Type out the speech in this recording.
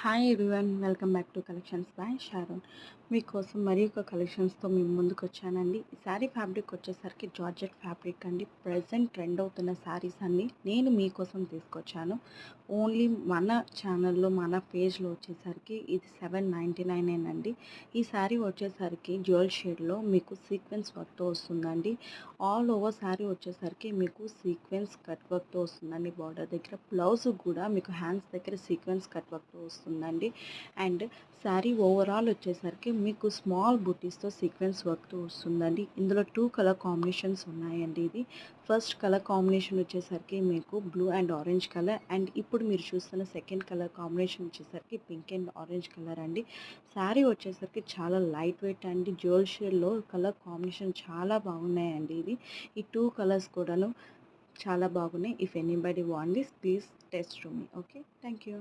Hi everyone, welcome back to collections by Sharon. మీకోసం మరి ఒక కలెక్షన్స్తో మేము ముందుకు వచ్చానండి. ఈ శారీ ఫ్యాబ్రిక్ వచ్చేసరికి జార్జెట్ ఫ్యాబ్రిక్ అండి. ప్రజెంట్ ట్రెండ్ అవుతున్న శారీస్ అన్ని నేను మీకోసం తీసుకొచ్చాను. ఓన్లీ మన ఛానల్లో మన పేజ్లో వచ్చేసరికి ఇది 799 అండి. ఈ శారీ వచ్చేసరికి జ్యువెల్ షేడ్లో మీకు సీక్వెన్స్ వర్క్తో వస్తుందండి. ఆల్ ఓవర్ శారీ వచ్చేసరికి మీకు సీక్వెన్స్ కట్ వర్క్తో వస్తుందండి. బార్డర్ దగ్గర బ్లౌజ్ కూడా మీకు హ్యాండ్స్ దగ్గర సీక్వెన్స్ కట్ వర్క్తో వస్తుందండి. అండ్ శారీ ఓవరాల్ వచ్చేసరికి మీకు స్మాల్ బుటీస్తో సీక్వెన్స్ వర్క్తో వస్తుందండి. ఇందులో 2 కలర్ కాంబినేషన్స్ ఉన్నాయండి. ఇది ఫస్ట్ కలర్ కాంబినేషన్ వచ్చేసరికి మీకు blue and orange colour, and ఇప్పుడు మీరు చూస్తున్న సెకండ్ కలర్ కాంబినేషన్ వచ్చేసరికి పింక్ అండ్ ఆరెంజ్ కలర్ అండి. శారీ వచ్చేసరికి చాలా లైట్ వెయిట్ అండి. జ్యువెల్ షేడ్లో కలర్ కాంబినేషన్ చాలా బాగున్నాయండి. ఈ 2 కలర్స్ కూడాను చాలా బాగున్నాయి. If anybody want this, please test to me. Okay, thank you.